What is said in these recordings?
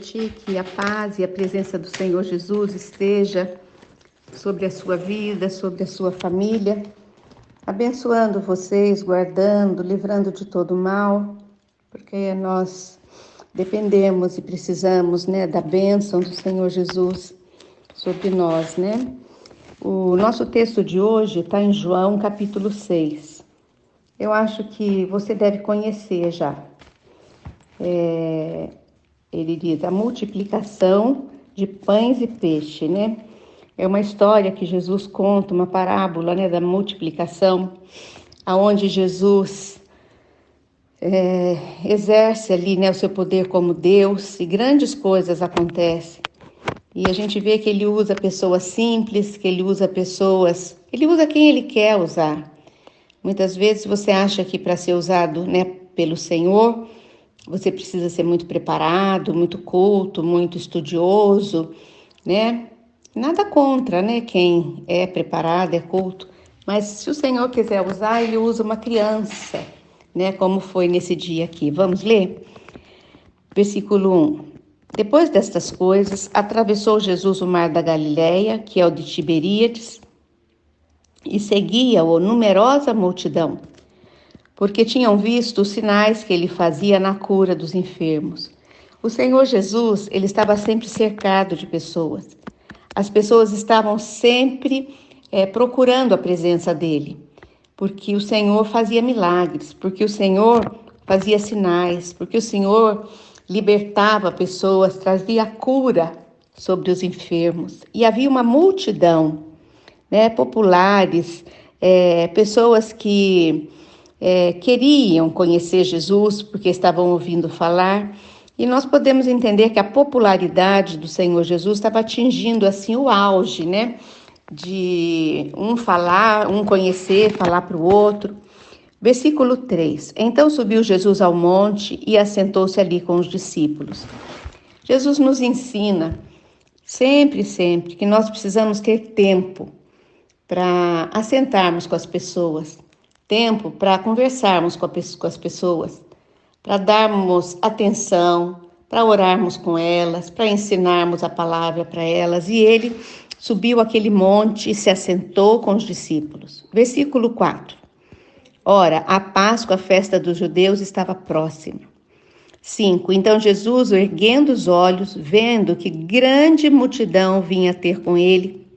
noite, que a paz e a presença do Senhor Jesus esteja sobre a sua vida, sobre a sua família, abençoando vocês, guardando, livrando de todo mal, porque nós dependemos e precisamos, da bênção do Senhor Jesus sobre nós, O nosso texto de hoje está em João, capítulo 6. Eu acho que você deve conhecer já. Ele diz a multiplicação de pães e peixe, É uma história que Jesus conta, uma parábola, da multiplicação, aonde Jesus exerce ali, o seu poder como Deus e grandes coisas acontecem. E a gente vê que ele usa pessoas simples, que ele usa quem ele quer usar. Muitas vezes você acha que para ser usado, pelo Senhor, você precisa ser muito preparado, muito culto, muito estudioso, Nada contra, quem é preparado, é culto. Mas se o Senhor quiser usar, ele usa uma criança, como foi nesse dia aqui. Vamos ler? Versículo 1. Depois destas coisas, atravessou Jesus o mar da Galileia, que é o de Tiberíades, e seguia-o numerosa multidão, porque tinham visto os sinais que ele fazia na cura dos enfermos. O Senhor Jesus, ele estava sempre cercado de pessoas. As pessoas estavam sempre procurando a presença dele, porque o Senhor fazia milagres, porque o Senhor fazia sinais, porque o Senhor libertava pessoas, trazia cura sobre os enfermos. E havia uma multidão, populares, pessoas que queriam conhecer Jesus porque estavam ouvindo falar. E nós podemos entender que a popularidade do Senhor Jesus estava atingindo assim o auge, de um falar, um conhecer, falar para o outro. Versículo 3. Então subiu Jesus ao monte e assentou-se ali com os discípulos. Jesus nos ensina sempre, que nós precisamos ter tempo para assentarmos com as pessoas, tempo para conversarmos com as pessoas, para darmos atenção, para orarmos com elas, para ensinarmos a palavra para elas. E ele subiu aquele monte e se assentou com os discípulos. Versículo 4. Ora, a Páscoa, a festa dos judeus, estava próxima. 5. Então Jesus, erguendo os olhos, vendo que grande multidão vinha ter com ele,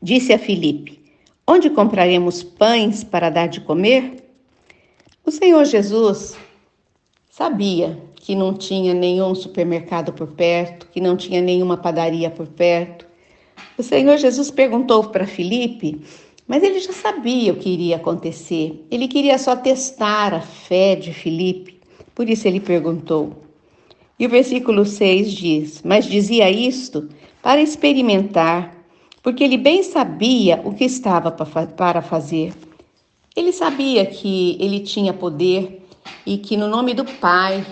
disse a Filipe: onde compraremos pães para dar de comer? O Senhor Jesus sabia que não tinha nenhum supermercado por perto, que não tinha nenhuma padaria por perto. O Senhor Jesus perguntou para Filipe, mas ele já sabia o que iria acontecer. Ele queria só testar a fé de Filipe, por isso ele perguntou. E o versículo 6 diz, mas dizia isto para experimentar, porque ele bem sabia o que estava para fazer. Ele sabia que ele tinha poder e que no nome do Pai,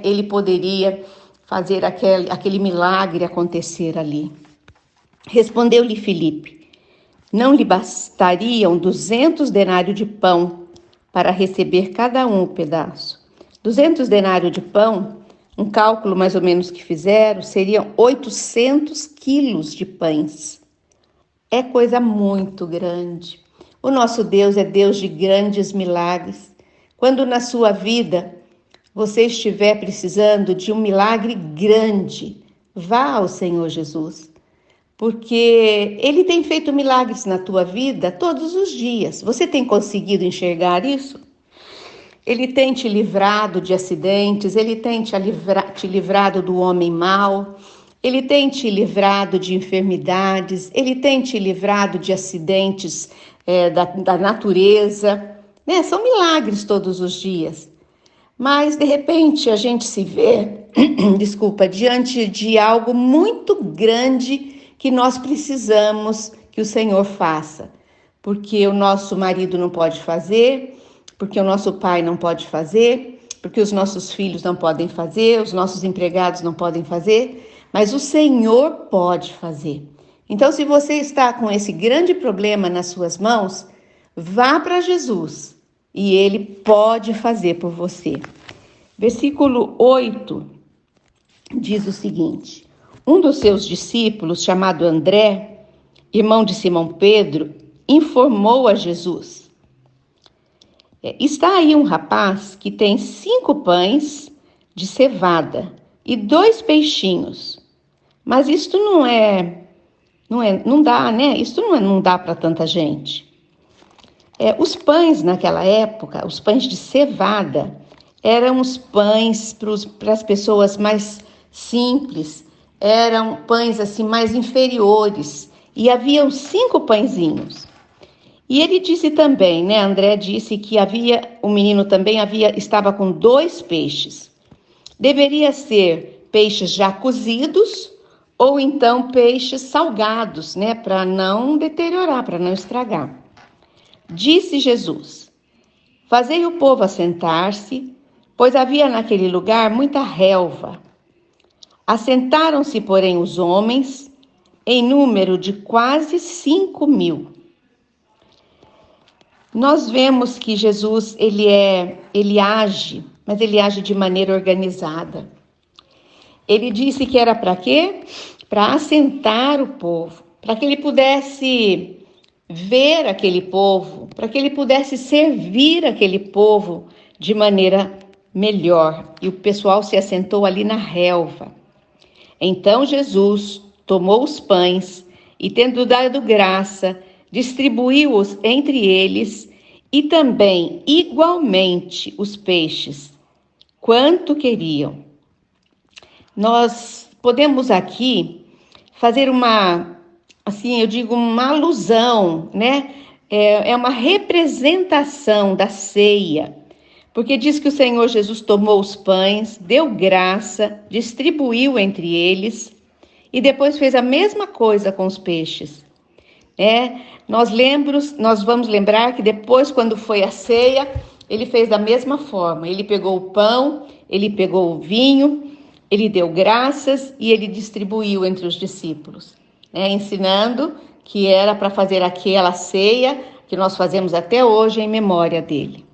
ele poderia fazer aquele milagre acontecer ali. Respondeu-lhe Filipe: não lhe bastariam 200 denários de pão para receber cada um pedaço. 200 denários de pão, um cálculo mais ou menos que fizeram, seriam 800 quilos de pães. É coisa muito grande. O nosso Deus é Deus de grandes milagres. Quando na sua vida você estiver precisando de um milagre grande, vá ao Senhor Jesus. Porque ele tem feito milagres na tua vida todos os dias. Você tem conseguido enxergar isso? Ele tem te livrado de acidentes, ele tem te livrado do homem mau, ele tem te livrado de enfermidades, ele tem te livrado de acidentes da natureza. São milagres todos os dias. Mas, de repente, a gente se vê, diante de algo muito grande que nós precisamos que o Senhor faça, porque o nosso marido não pode fazer, porque o nosso pai não pode fazer, porque os nossos filhos não podem fazer, os nossos empregados não podem fazer, mas o Senhor pode fazer. Então, se você está com esse grande problema nas suas mãos, vá para Jesus e Ele pode fazer por você. Versículo 8 diz o seguinte: um dos seus discípulos, chamado André, irmão de Simão Pedro, informou a Jesus: está aí um rapaz que tem 5 pães de cevada e 2 peixinhos. Mas isto não dá, né? Isto não dá para tanta gente. Os pães naquela época, os pães de cevada, eram os pães para as pessoas mais simples, eram pães assim mais inferiores, e haviam 5 pãezinhos. E ele disse também, né? André disse que o menino também estava com 2 peixes. Deveria ser peixes já cozidos ou então peixes salgados, né? Para não deteriorar, para não estragar. Disse Jesus: fazei o povo assentar-se, pois havia naquele lugar muita relva. Assentaram-se, porém, os homens, em número de quase 5.000. Nós vemos que Jesus, ele age, mas ele age de maneira organizada. Ele disse que era para quê? Para assentar o povo, para que ele pudesse ver aquele povo, para que ele pudesse servir aquele povo de maneira melhor. E o pessoal se assentou ali na relva. Então Jesus tomou os pães e, tendo dado graça, distribuiu-os entre eles e também igualmente os peixes, quanto queriam. Nós podemos aqui fazer uma alusão, né? É uma representação da ceia, porque diz que o Senhor Jesus tomou os pães, deu graça, distribuiu entre eles e depois fez a mesma coisa com os peixes. Nós vamos lembrar que depois, quando foi a ceia, ele fez da mesma forma. Ele pegou o pão, ele pegou o vinho, ele deu graças e ele distribuiu entre os discípulos, ensinando que era para fazer aquela ceia que nós fazemos até hoje em memória dele.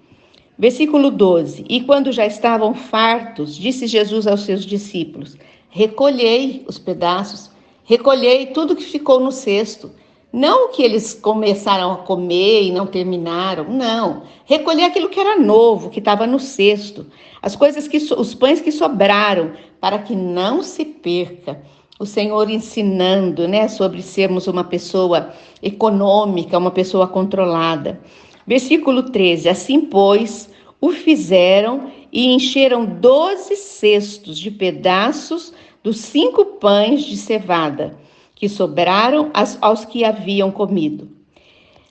Versículo 12: e quando já estavam fartos, disse Jesus aos seus discípulos: recolhei os pedaços, recolhei tudo que ficou no cesto. Não o que eles começaram a comer e não terminaram, não. Recolher aquilo que era novo, que estava no cesto. Os pães que sobraram, para que não se perca. O Senhor ensinando, sobre sermos uma pessoa econômica, uma pessoa controlada. Versículo 13: assim, pois, o fizeram e encheram 12 cestos de pedaços dos 5 pães de cevada, que sobraram aos que haviam comido.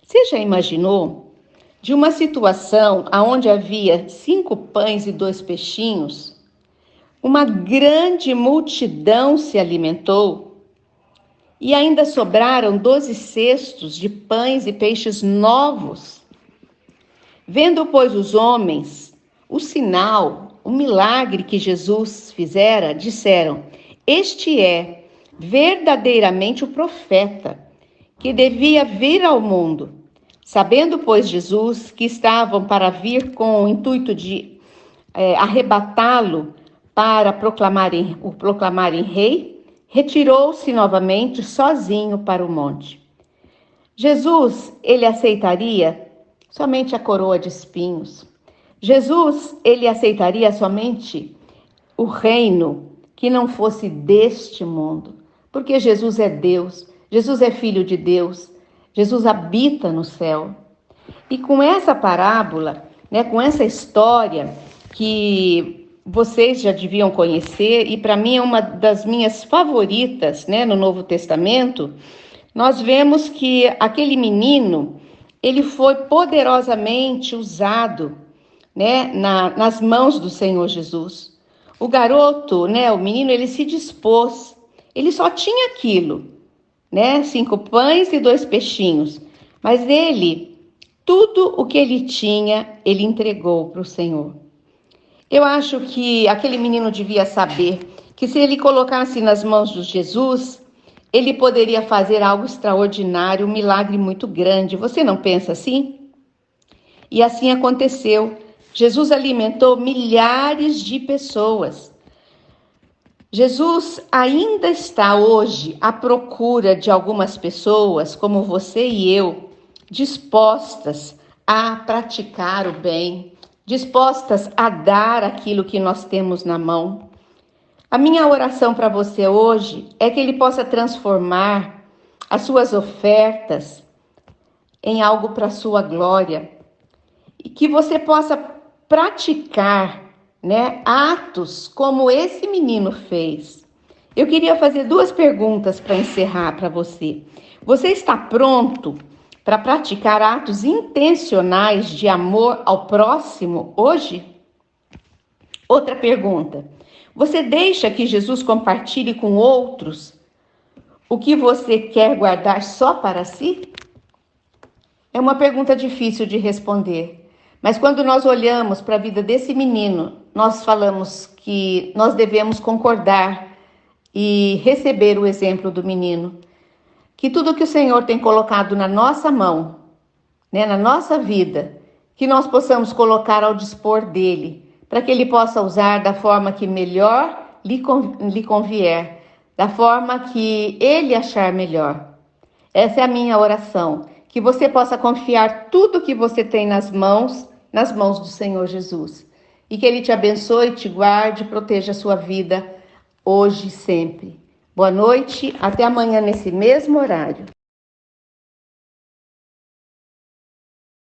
Você já imaginou de uma situação onde havia 5 pães e 2 peixinhos? Uma grande multidão se alimentou e ainda sobraram 12 cestos de pães e peixes novos. Vendo, pois, os homens o sinal, o milagre que Jesus fizera, disseram: este é verdadeiramente o profeta que devia vir ao mundo. Sabendo, pois, Jesus que estavam para vir com o intuito de arrebatá-lo para o proclamarem rei, retirou-se novamente sozinho para o monte. Jesus, ele aceitaria somente a coroa de espinhos. Jesus, ele aceitaria somente o reino que não fosse deste mundo, porque Jesus é Deus, Jesus é Filho de Deus, Jesus habita no céu. E com essa parábola, com essa história que vocês já deviam conhecer, e para mim é uma das minhas favoritas, no Novo Testamento, nós vemos que aquele menino, ele foi poderosamente usado, nas mãos do Senhor Jesus. O garoto, o menino, ele se dispôs, ele só tinha aquilo, 5 pães e 2 peixinhos, mas tudo o que ele tinha, ele entregou para o Senhor. Eu acho que aquele menino devia saber que se ele colocasse nas mãos de Jesus, ele poderia fazer algo extraordinário, um milagre muito grande. Você não pensa assim? E assim aconteceu. Jesus alimentou milhares de pessoas. Jesus ainda está hoje à procura de algumas pessoas, como você e eu, dispostas a praticar o bem, dispostas a dar aquilo que nós temos na mão. A minha oração para você hoje é que Ele possa transformar as suas ofertas em algo para a sua glória e que você possa praticar, né, atos como esse menino fez. Eu queria fazer duas perguntas para encerrar para você. Você está pronto para praticar atos intencionais de amor ao próximo hoje? Outra pergunta. Você deixa que Jesus compartilhe com outros o que você quer guardar só para si? É uma pergunta difícil de responder, mas quando nós olhamos para a vida desse menino, nós falamos que nós devemos concordar e receber o exemplo do menino, que tudo que o Senhor tem colocado na nossa mão, né, na nossa vida, que nós possamos colocar ao dispor dele, para que ele possa usar da forma que melhor lhe convier, da forma que ele achar melhor. Essa é a minha oração, que você possa confiar tudo que você tem nas mãos do Senhor Jesus. E que Ele te abençoe, te guarde e proteja a sua vida hoje e sempre. Boa noite, até amanhã nesse mesmo horário.